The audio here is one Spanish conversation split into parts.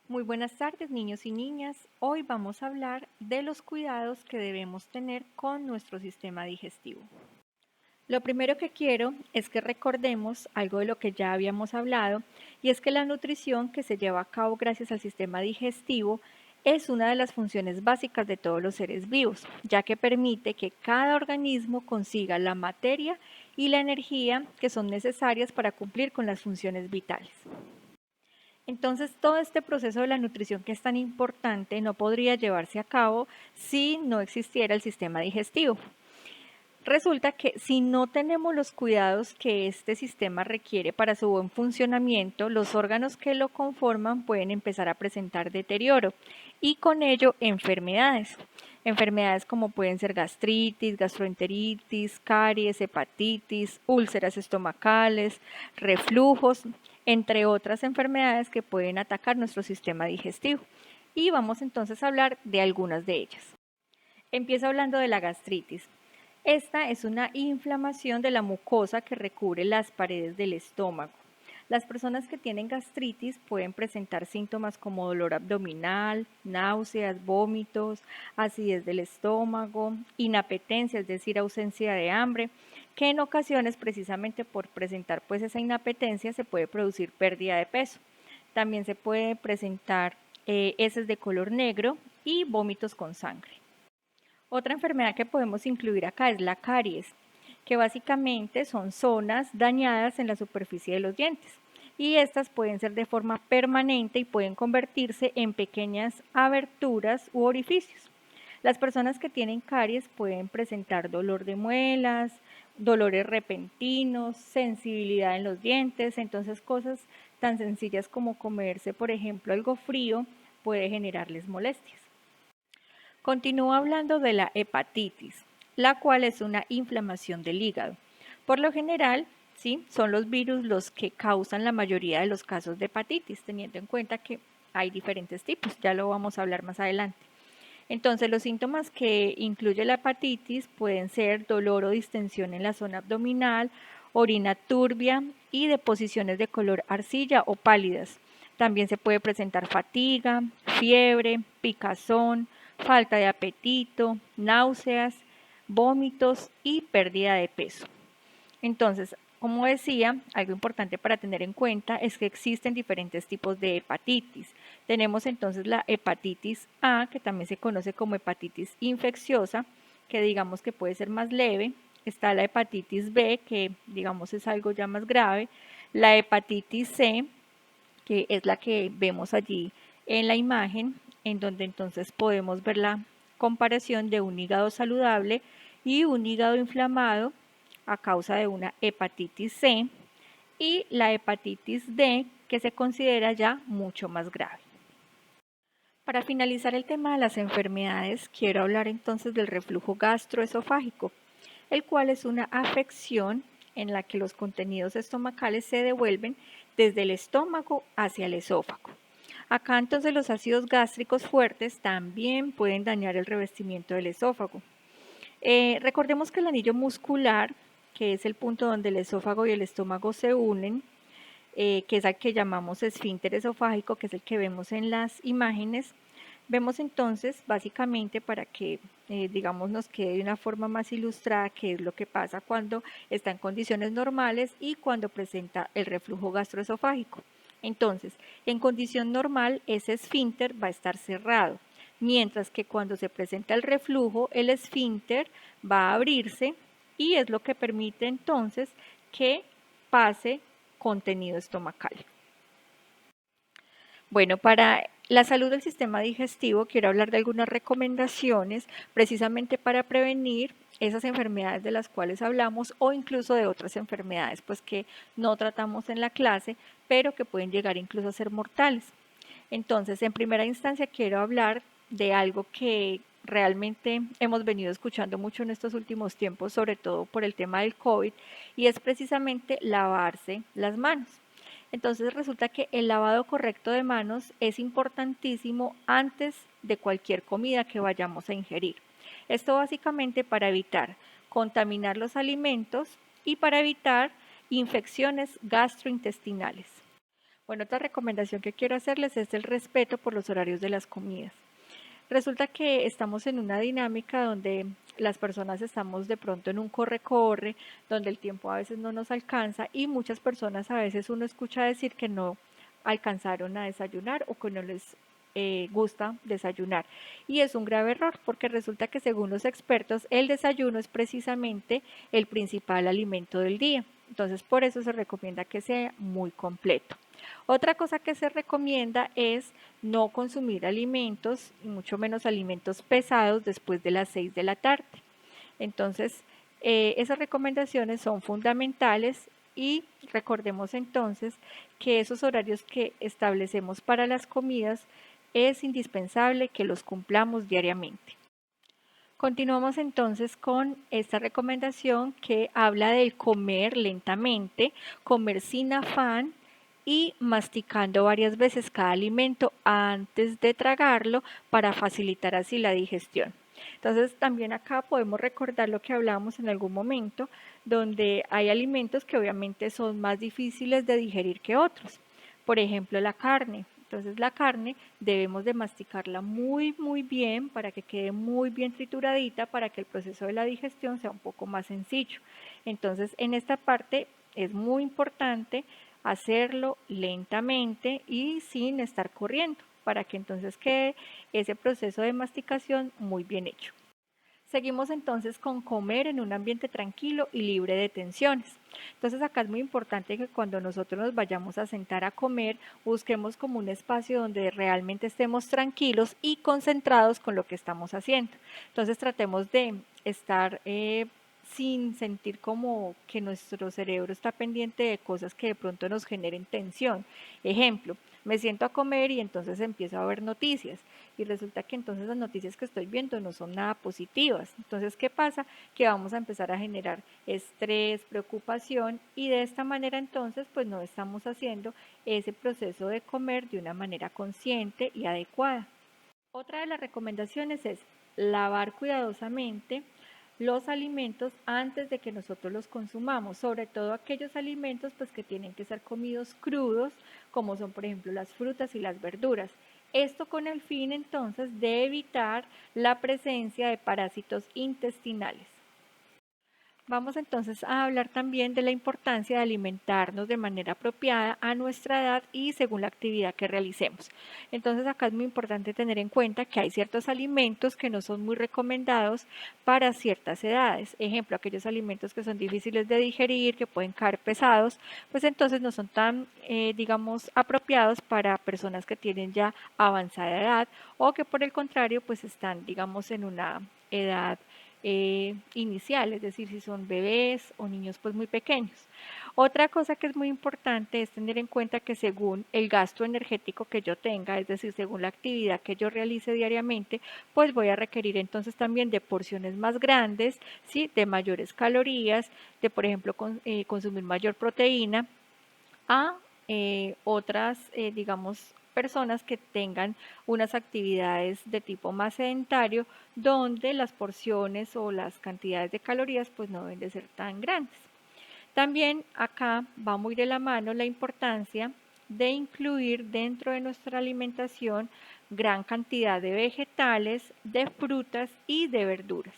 Muy buenas tardes, niños y niñas. Hoy vamos a hablar de los cuidados que debemos tener con nuestro sistema digestivo. Lo primero que quiero es que recordemos algo de lo que ya habíamos hablado, y es que la nutrición que se lleva a cabo gracias al sistema digestivo es una de las funciones básicas de todos los seres vivos, ya que permite que cada organismo consiga la materia y la energía que son necesarias para cumplir con las funciones vitales. Entonces, todo este proceso de la nutrición que es tan importante no podría llevarse a cabo si no existiera el sistema digestivo. Resulta que si no tenemos los cuidados que este sistema requiere para su buen funcionamiento, los órganos que lo conforman pueden empezar a presentar deterioro y con ello enfermedades. Enfermedades como pueden ser gastritis, gastroenteritis, caries, hepatitis, úlceras estomacales, reflujos, entre otras enfermedades que pueden atacar nuestro sistema digestivo. Y vamos entonces a hablar de algunas de ellas. Empiezo hablando de la gastritis. Esta es una inflamación de la mucosa que recubre las paredes del estómago. Las personas que tienen gastritis pueden presentar síntomas como dolor abdominal, náuseas, vómitos, acidez del estómago, inapetencia, es decir, ausencia de hambre, que en ocasiones precisamente por presentar pues esa inapetencia se puede producir pérdida de peso. También se puede presentar heces de color negro y vómitos con sangre. Otra enfermedad que podemos incluir acá es la caries, que básicamente son zonas dañadas en la superficie de los dientes. Y estas pueden ser de forma permanente y pueden convertirse en pequeñas aberturas u orificios. Las personas que tienen caries pueden presentar dolor de muelas, dolores repentinos, sensibilidad en los dientes, entonces cosas tan sencillas como comerse, por ejemplo, algo frío puede generarles molestias. Continúa hablando de la hepatitis, la cual es una inflamación del hígado. Por lo general, ¿sí?, son los virus los que causan la mayoría de los casos de hepatitis, teniendo en cuenta que hay diferentes tipos, ya lo vamos a hablar más adelante. Entonces, los síntomas que incluye la hepatitis pueden ser dolor o distensión en la zona abdominal, orina turbia y deposiciones de color arcilla o pálidas. También se puede presentar fatiga, fiebre, picazón, falta de apetito, náuseas, vómitos y pérdida de peso. Entonces, como decía, algo importante para tener en cuenta es que existen diferentes tipos de hepatitis. Tenemos entonces la hepatitis A, que también se conoce como hepatitis infecciosa, que digamos que puede ser más leve. Está la hepatitis B, que digamos es algo ya más grave. La hepatitis C, que es la que vemos allí en la imagen, en donde entonces podemos ver la comparación de un hígado saludable y un hígado inflamado a causa de una hepatitis C, y la hepatitis D, que se considera ya mucho más grave. Para finalizar el tema de las enfermedades, quiero hablar entonces del reflujo gastroesofágico, el cual es una afección en la que los contenidos estomacales se devuelven desde el estómago hacia el esófago. Acá entonces los ácidos gástricos fuertes también pueden dañar el revestimiento del esófago. Recordemos que el anillo muscular, que es el punto donde el esófago y el estómago se unen, que es al que llamamos esfínter esofágico, que es el que vemos en las imágenes. Vemos entonces, básicamente, para que digamos nos quede de una forma más ilustrada qué es lo que pasa cuando está en condiciones normales y cuando presenta el reflujo gastroesofágico. Entonces, en condición normal, ese esfínter va a estar cerrado, mientras que cuando se presenta el reflujo, el esfínter va a abrirse y es lo que permite entonces que pase contenido estomacal. Bueno, para la salud del sistema digestivo quiero hablar de algunas recomendaciones precisamente para prevenir esas enfermedades de las cuales hablamos o incluso de otras enfermedades pues que no tratamos en la clase, pero que pueden llegar incluso a ser mortales. Entonces, en primera instancia quiero hablar de algo que realmente hemos venido escuchando mucho en estos últimos tiempos, sobre todo por el tema del COVID, y es precisamente lavarse las manos. Entonces resulta que el lavado correcto de manos es importantísimo antes de cualquier comida que vayamos a ingerir. Esto básicamente para evitar contaminar los alimentos y para evitar infecciones gastrointestinales. Bueno, otra recomendación que quiero hacerles es el respeto por los horarios de las comidas. Resulta que estamos en una dinámica donde las personas estamos de pronto en un corre-corre, donde el tiempo a veces no nos alcanza y muchas personas a veces uno escucha decir que no alcanzaron a desayunar o que no les gusta desayunar. Y es un grave error porque resulta que según los expertos el desayuno es precisamente el principal alimento del día. Entonces por eso se recomienda que sea muy completo. Otra cosa que se recomienda es no consumir alimentos, y mucho menos alimentos pesados después de las 6 de la tarde. Entonces, esas recomendaciones son fundamentales y recordemos entonces que esos horarios que establecemos para las comidas es indispensable que los cumplamos diariamente. Continuamos entonces con esta recomendación que habla del comer lentamente, comer sin afán y masticando varias veces cada alimento antes de tragarlo para facilitar así la digestión. Entonces también acá podemos recordar lo que hablábamos en algún momento, donde hay alimentos que obviamente son más difíciles de digerir que otros. Por ejemplo, la carne. Entonces la carne debemos de masticarla muy bien para que quede muy bien trituradita para que el proceso de la digestión sea un poco más sencillo. Entonces en esta parte es muy importante hacerlo lentamente y sin estar corriendo para que entonces quede ese proceso de masticación muy bien hecho. Seguimos entonces con comer en un ambiente tranquilo y libre de tensiones. Entonces acá es muy importante que cuando nosotros nos vayamos a sentar a comer, busquemos como un espacio donde realmente estemos tranquilos y concentrados con lo que estamos haciendo. Entonces tratemos de estar sin sentir como que nuestro cerebro está pendiente de cosas que de pronto nos generen tensión. Ejemplo, me siento a comer y entonces empiezo a ver noticias y resulta que entonces las noticias que estoy viendo no son nada positivas. Entonces, ¿qué pasa? Que vamos a empezar a generar estrés, preocupación y de esta manera entonces pues no estamos haciendo ese proceso de comer de una manera consciente y adecuada. Otra de las recomendaciones es lavar cuidadosamente los alimentos antes de que nosotros los consumamos, sobre todo aquellos alimentos pues que tienen que ser comidos crudos, como son por ejemplo las frutas y las verduras. Esto con el fin entonces de evitar la presencia de parásitos intestinales. Vamos entonces a hablar también de la importancia de alimentarnos de manera apropiada a nuestra edad y según la actividad que realicemos. Entonces acá es muy importante tener en cuenta que hay ciertos alimentos que no son muy recomendados para ciertas edades. Ejemplo, aquellos alimentos que son difíciles de digerir, que pueden caer pesados, pues entonces no son tan, digamos, apropiados para personas que tienen ya avanzada edad o que por el contrario, pues están, digamos, en una edad inicial, es decir, si son bebés o niños pues muy pequeños. Otra cosa que es muy importante es tener en cuenta que según el gasto energético que yo tenga, es decir, según la actividad que yo realice diariamente, pues voy a requerir entonces también de porciones más grandes, ¿sí? De mayores calorías, de por ejemplo consumir mayor proteína a otras, digamos, personas que tengan unas actividades de tipo más sedentario, donde las porciones o las cantidades de calorías pues no deben de ser tan grandes. También acá va muy de la mano la importancia de incluir dentro de nuestra alimentación gran cantidad de vegetales, de frutas y de verduras.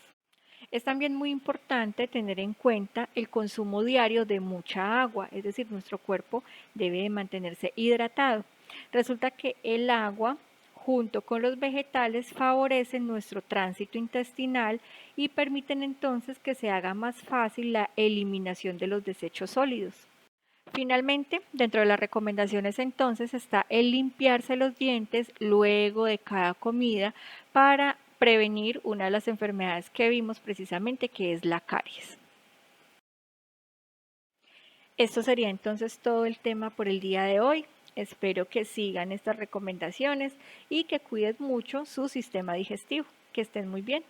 Es también muy importante tener en cuenta el consumo diario de mucha agua, es decir, nuestro cuerpo debe de mantenerse hidratado. Resulta que el agua junto con los vegetales favorecen nuestro tránsito intestinal y permiten entonces que se haga más fácil la eliminación de los desechos sólidos. Finalmente, dentro de las recomendaciones entonces está el limpiarse los dientes luego de cada comida para prevenir una de las enfermedades que vimos precisamente, que es la caries. Esto sería entonces todo el tema por el día de hoy. Espero que sigan estas recomendaciones y que cuiden mucho su sistema digestivo. Que estén muy bien.